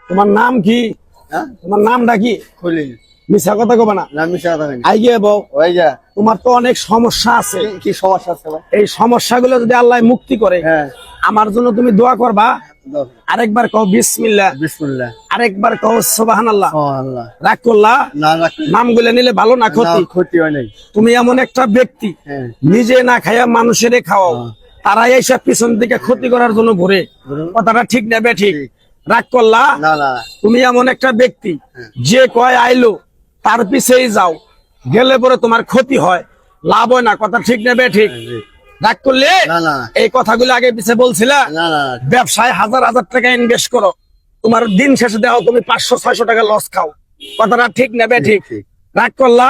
তোমার নাম কি? তোমার নামটা কি? মিশা কথা কবা না। তোমার তো অনেক সমস্যা আছে। কি সমস্যা আছে? এই সমস্যাগুলো যদি আল্লাহ মুক্তি করে, আমার জন্য তুমি দোয়া করবা। আরেকবার কও বিসমিল্লাহ। বিসমিল্লাহ। আরেকবার কও সুবহানাল্লাহ। সুবহানাল্লাহ। রাগ করলা? না, নামগুলো নিলে ভালো না ক্ষতি? ক্ষতি হয় নাই। তুমি এমন একটা ব্যক্তি, নিজে না খাইয়া মানুষের খাওয়াও, তারা এইসব পিছন দিকে ক্ষতি করার জন্য ঘুরে। কথাটা ঠিক না বেঠিক? রাগ করলা? তুমি এমন একটা ব্যক্তি, যে কয় আইলো তার পিছেই যাও, গেলে পরে তোমার ক্ষতি হয়, লাভ হয় না। কথা ঠিক না বেঠিক? রাগ করলে? এই কথাগুলো আগে পিছে বলছিলা। ব্যবসায় হাজার হাজার টাকা ইনভেস্ট করো, তোমার দিন শেষে দেওয়া তুমি 500-600 টাকা লস খাও। কথাটা ঠিক না বেঠিক? রাগ করলা?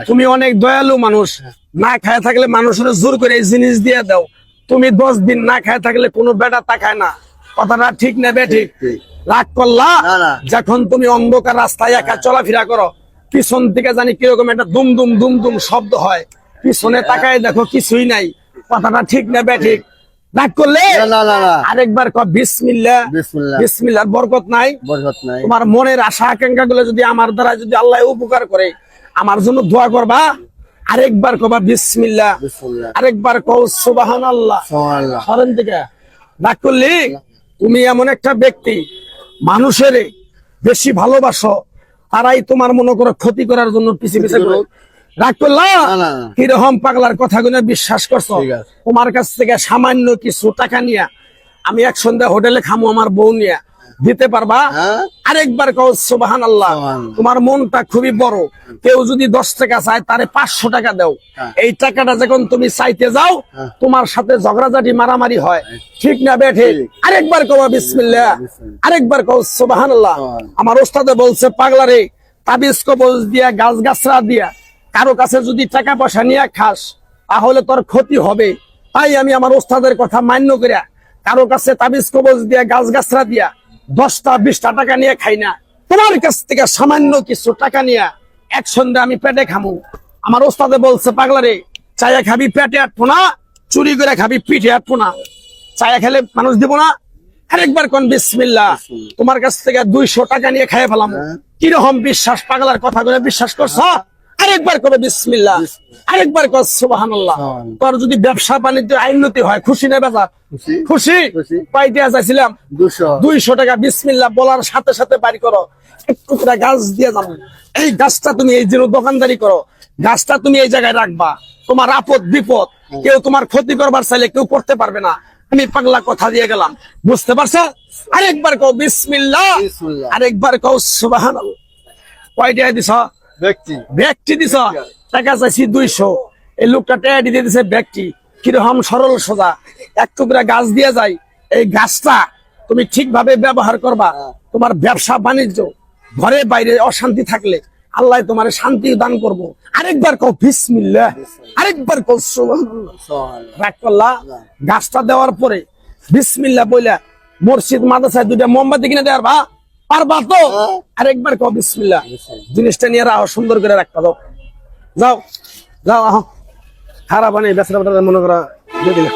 তুমি অনেক দয়ালু মানুষ, না খায় থাকলে মানুষের জোর করে এই জিনিস দিয়ে দাও। তুমি 10 দিন না খায় থাকলে কোনো বেটা তাকায় না। কথাটা ঠিক না বেঠিক? রাগ করলা? যখন তুমি অন্ধকার রাস্তায় একা চলাফেরা করো, পিছন থেকে জানি কিরকম একটা দুম দুম দুম দুম শব্দ হয়, পিছনে তাকায় দেখো কিছুই নাই। কথাটা ঠিক না বেঠিক? রাগ করলে? আরেকবার কও বিসমিল্লাহ। বিসমিল্লাহর বরকত নাই? তোমার মনের আশা আকাঙ্ক্ষা গুলো যদি আমার দ্বারা যদি আল্লাহ উপকার করে, আমার জন্য দোয়া করবা। আরেকবার কবা বিসমিল্লাহ। আরেকবার কও সুবহানাল্লাহ। শরণ থেকে রাগ করলি? তুমি এমন একটা ব্যক্তি, মানুষের বেশি ভালোবাসো, তারাই তোমার মনে করো ক্ষতি করার জন্য পিছে পিছে করো। রাগ করলা? কিরকম পাগলার কথাগুলো বিশ্বাস করছো? তোমার কাছ থেকে সামান্য কিছু টাকা নিয়ে আমি এক সন্ধ্যা হোটেলে খামু আমার বউ নিয়ে, দিতে পারবা? আরেকবার কও সুবহানাল্লাহ। তোমার মনটা খুবই বড়, কেউ যদি 10 টাকা চায় তারে 500 টাকা দাও। এই টাকাটা যখন তুমি চাইতে যাও, তোমার সাথে ঝগড়াঝাটি মারামারি হয়। ঠিক না বেঠিক? আরেকবার কও বিসমিল্লাহ। আরেকবার কও সুবহানাল্লাহ। আমার ওস্তাদে বলছে, পাগলারে তাবিজ কবজ দিয়া গাছ গাছরা দিয়া কারো কাছে যদি টাকা পয়সা নিয়ে খাস, তাহলে তোর ক্ষতি হবে। তাই আমি আমার ওস্তাদের কথা মান্য করিয়া কারো কাছে তাবিজ কবজ দিয়া গাছ গাছরা দিয়া 10টা-20টা টাকা নিয়ে খাই না। তোমার কাছ থেকে সামান্য কিছু টাকা নিয়ে এক সন্ধ্যা আমি পেটে খামু। আমার ওস্তাদে বলছে, পাগলারে চায়া খাবি পেটে আটবো না, চুরি করে খাবি পিঠে আটবো না। চায়া খেলে মানুষ দিব না? আরেকবার কোন বিসমিল্লাহ। তোমার কাছ থেকে 200 টাকা নিয়ে খাইয়ে ফেলাম। কিরকম বিশ্বাস, পাগলার কথাগুলো বিশ্বাস করছো? আরেকবার কবে বিসমিল্লাহ। আরেকবার কর সুবহানাল্লাহ। তোর যদি ব্যবসা বাণিজ্য উন্নতি হয়, খুশি না বেজার? খুশি। পাইতে চাইছিলাম 200 টাকা। বিসমিল্লাহ বলার সাথে সাথে বাড়ি করো, একটু করে গাছ দিয়ে যাবো। এই গাছটা তুমি এই যে দোকানদারি করো, গাছটা তুমি এই জায়গায় রাখবা। তোমার আপদ বিপদ কেউ তোমার ক্ষতি করবার চাইলে কেউ করতে পারবে না। আমি পাগলা কথা দিয়ে গেলাম, বুঝতে পারছো? আরেকবার কও বিসমিল্লাহ। আরেকবার কও সুবহানাল্লাহ। কয়টা দিছ? ব্যক্তি দিছ টাকা চাইছি 200, এই লোকটা টাকা দিয়ে দিছে ব্যক্তি। কিরকম সরল সোজা, এক টুকরা গাছ দিয়ে যায়। এই গাছটা তুমি ঠিকভাবে ব্যবহার করবা, তোমার ব্যবসা বাণিজ্য ঘরে বাইরে অশান্তি থাকলে আল্লাহ তোমার শান্তি দান করবো। আরেকবার কও বিসমিল্লাহ। আরেকবার কও সুবহানাল্লাহ। রাগ করলা? গাছটা দেওয়ার পরে বিসমিল্লাহ বইলা মসজিদ মাদ্রাসায় 2টা মোমবাতি কিনে দেওয়ার পারবা তো? আরেকবার কও বিসমিল্লাহ। জিনিসটা নিয়ে রাখো, সুন্দর করে রাখতে দাও। যাও যাও, আহ খারাপ বানিয়ে বেচারা মনে করা দিয়ে দিলে।